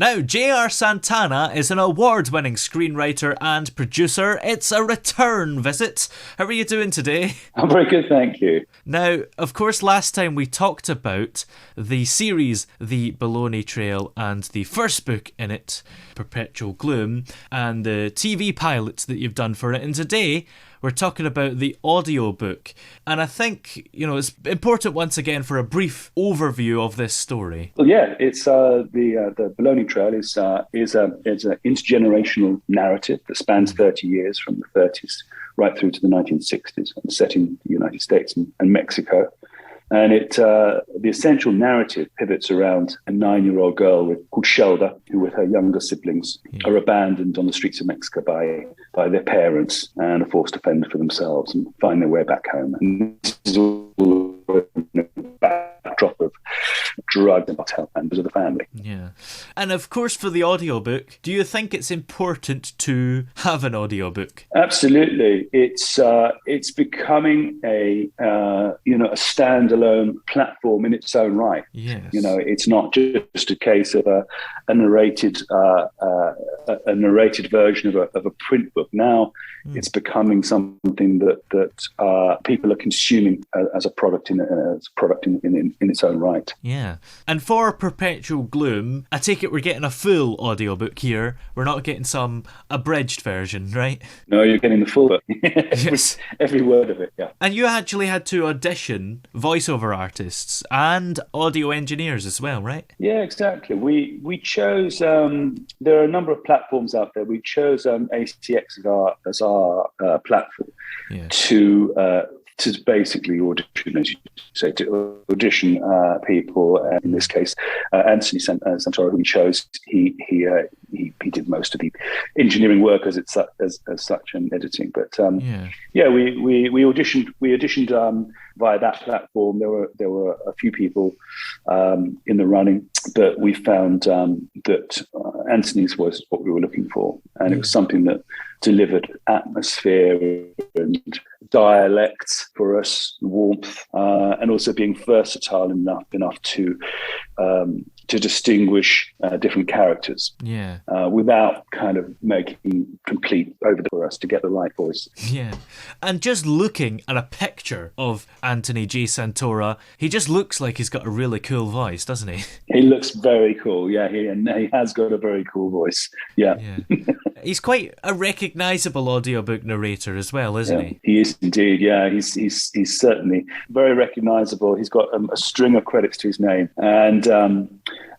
Now, R Santana is an award-winning screenwriter and producer. It's a return visit. How are you doing today? I'm very good, thank you. Now, of course, last time we talked about the series, The Bologna Trail, and the first book in it, Perpetual Gloom, and the TV pilots that you've done for it. And today, we're talking about the audiobook. And I think, it's important once again for a brief overview of this story. Well, yeah, it's the Bologna Trail is an intergenerational narrative that spans 30 years from the 30s right through to the 1960s, and set in the United States and Mexico. And the essential narrative pivots around a 9-year-old girl called Shelda, who with her younger siblings are abandoned on the streets of Mexico by their parents and are forced to fend for themselves and find their way back home. And this is all a backdrop of drugs and hotel members of the family. Yeah. And of course, for the audiobook, do you think it's important to have an audiobook? Absolutely. It's becoming a standalone platform in its own right. Yes. It's not just a case of a narrated version of a print book. Now it's becoming something that people are consuming as a product in its own right. Yeah. And for Perpetual Gloom, I take it we're getting a full audiobook here. We're not getting some abridged version, right? No, you're getting the full book. Yes. Every word of it, yeah. And you actually had to audition voiceover artists and audio engineers as well, right? Yeah, exactly. We chose, there are a number of platforms out there. We chose ACX as our platform to basically audition, as you say, to audition people. In this case, Anthony Santoro, who we chose, he did most of the engineering work as such and editing. But we auditioned via that platform. There were a few people in the running, but we found that Anthony's was what we were looking for, and it was something that delivered atmosphere and dialect for us, warmth, and also being versatile enough to distinguish different characters, without kind of making complete over for us to get the right voice. Yeah, and just looking at a picture of Anthony J. Santoro, he just looks like he's got a really cool voice, doesn't he? He looks very cool. Yeah, he has got a very cool voice. Yeah. He's quite a recognisable audiobook narrator as well, isn't he? He is indeed. Yeah, he's certainly very recognisable. He's got a string of credits to his name, and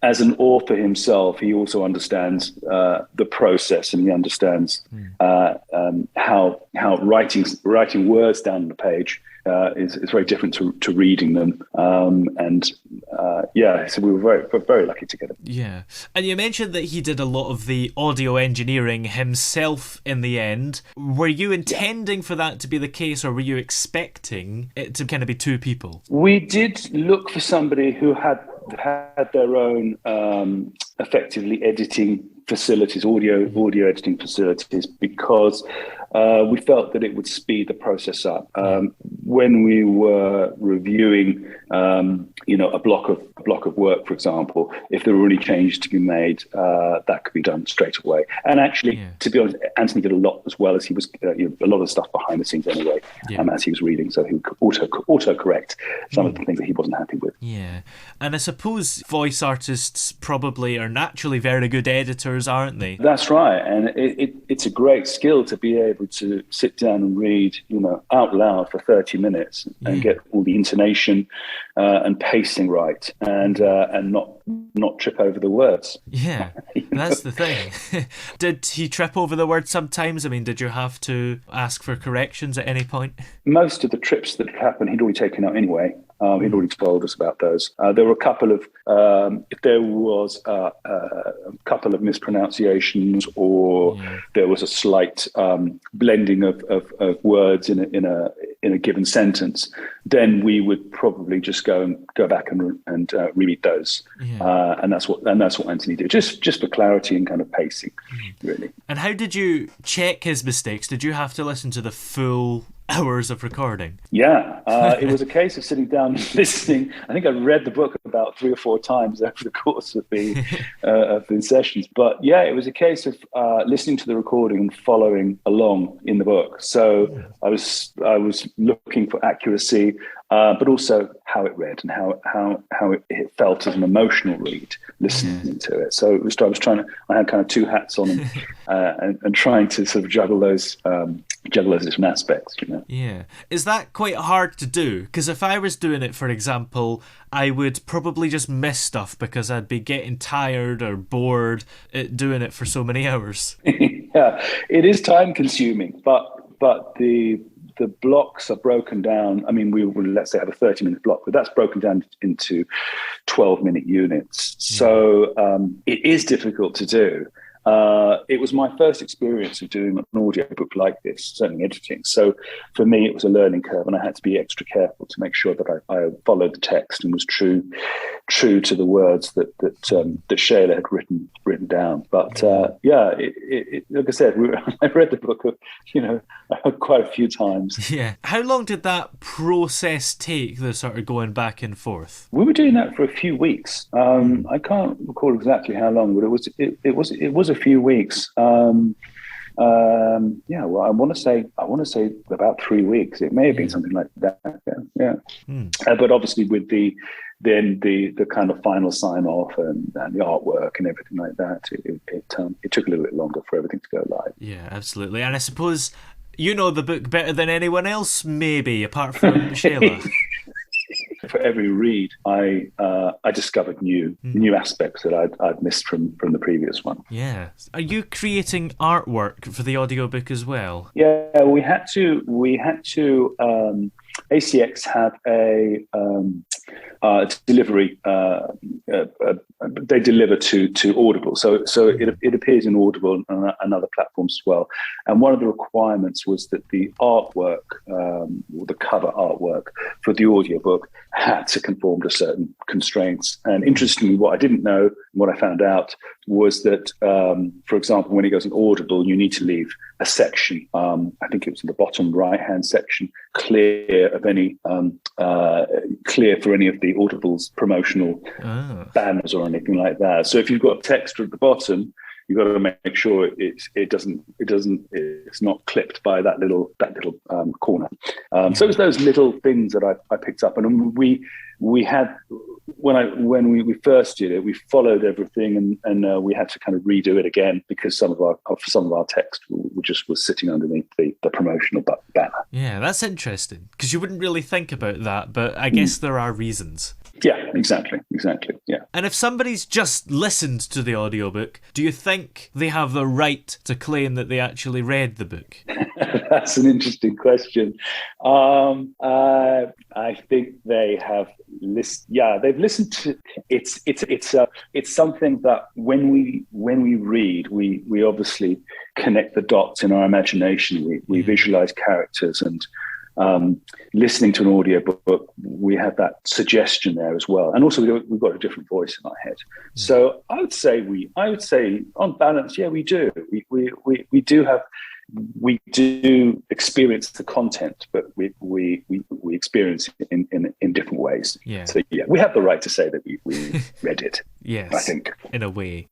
as an author himself, he also understands the process, and he understands how writing words down on the page is very different to reading them. So we were very lucky to get him. Yeah. And you mentioned that he did a lot of the audio engineering himself in the end. Were you intending for that to be the case, or were you expecting it to kind of be two people? We did look for somebody who had their own effectively editing facilities, audio editing facilities, because we felt that it would speed the process up. When we were reviewing, a block of work, for example, if there were any changes to be made, that could be done straight away. And actually, to be honest, Anthony did a lot as well, as he was a lot of stuff behind the scenes anyway, as he was reading, so he would auto-correct some of the things that he wasn't happy with. Yeah, and I suppose voice artists probably are naturally very good editors, aren't they? That's right, and it's a great skill to be able to sit down and read, out loud for 30 minutes and get all the intonation and pacing right, and not trip over the words. Yeah, that's the thing. Did he trip over the words sometimes? I mean, did you have to ask for corrections at any point? Most of the trips that happened, he'd already taken out anyway. He'd already told us about those. There were a couple of, if there was a couple of mispronunciations, or there was a slight blending of words in a given sentence, then we would probably just go back and reread those. And that's what Anthony did, just for clarity and kind of pacing, really. And how did you check his mistakes? Did you have to listen to the full hours of recording. Yeah, it was a case of sitting down and listening. I think I read the book about 3 or 4 times over the course of the sessions. But yeah, it was a case of listening to the recording and following along in the book. So I was looking for accuracy, but also how it read and how it felt as an emotional read, listening to it. So I had kind of 2 hats on and trying to sort of juggle those different aspects, you know. Yeah. Is that quite hard to do? Because if I was doing it, for example, I would probably just miss stuff because I'd be getting tired or bored at doing it for so many hours. Yeah, it is time consuming, but the blocks are broken down. I mean, we will, let's say, have a 30-minute block, but that's broken down into 12-minute units. So it is difficult to do. It was my first experience of doing an audiobook like this, certainly editing. So for me, it was a learning curve, and I had to be extra careful to make sure that I followed the text and was true to the words that Shayla had written down. But like I said, I read the book, quite a few times. Yeah. How long did that process take? The sort of going back and forth. We were doing that for a few weeks. I can't recall exactly how long, but it was a few weeks. Well, I want to say about 3 weeks. It may have been something like that. Yeah. But obviously with the kind of final sign off and the artwork and everything like that, it took a little bit longer for everything to go live. Yeah, absolutely. And I suppose you know the book better than anyone else, maybe, apart from Shayla. For every read, I discovered new aspects that I'd missed from the previous one. Yeah. Are you creating artwork for the audiobook as well? Yeah, we had to. ACX have a delivery. They deliver to Audible, so it appears in Audible and other platforms as well. And one of the requirements was that the artwork, or the cover artwork for the audiobook, had to conform to certain constraints. And interestingly, what I didn't know, what I found out, was that, for example, when it goes in Audible, you need to leave a section. I think it was in the bottom right-hand section, clear for any of the Audible's promotional banners or anything like that. So if you've got text at the bottom, you've got to make sure it's not clipped by that little corner. So it was those little things that I picked up, and we had when we first did it, we followed everything, and we had to kind of redo it again because some of our text was sitting underneath the promotional banner. Yeah, that's interesting because you wouldn't really think about that, but I guess there are reasons. Yeah, exactly. Yeah. And if somebody's just listened to the audiobook, do you think they have the right to claim that they actually read the book? That's an interesting question. I think they have listened. Yeah, they've listened to. It's something that when we read, we obviously connect the dots in our imagination. We visualize characters, and listening to an audiobook, we have that suggestion there as well. And also we've got a different voice in our head. So I would say on balance, yeah, we do. We do experience the content, but we experience it in different ways. Yeah. So yeah, we have the right to say that we read it. Yes. I think. In a way.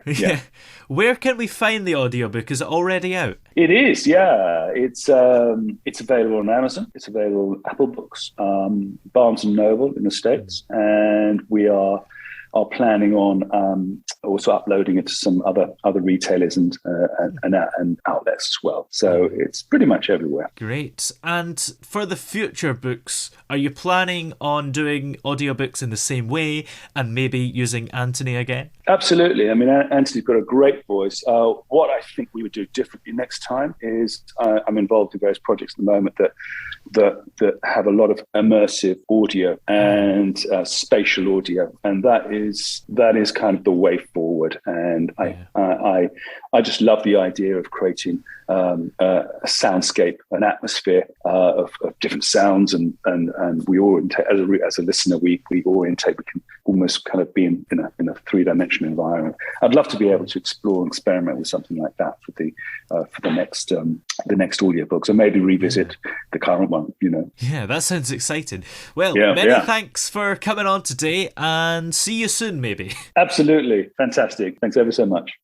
Yeah. Where can we find the audiobook? Is it already out? It is, yeah. It's available on Amazon. It's available on Apple Books, Barnes and Noble in the States, and we are planning on also uploading it to some other retailers and outlets as well. So it's pretty much everywhere. Great. And for the future books, are you planning on doing audiobooks in the same way and maybe using Anthony again? Absolutely. I mean, Anthony's got a great voice. What I think we would do differently next time is I'm involved in various projects at the moment that have a lot of immersive audio and spatial audio, and that is is kind of the way forward. And I just love the idea of creating a soundscape, an atmosphere of different sounds, and we orientate as a listener. We orientate. We can almost kind of be in a three-dimensional environment. I'd love to be able to explore and experiment with something like that for the next audiobook. So maybe revisit the current one. Yeah, that sounds exciting. Well, many thanks for coming on today, and see you soon, maybe. Absolutely, fantastic. Thanks ever so much.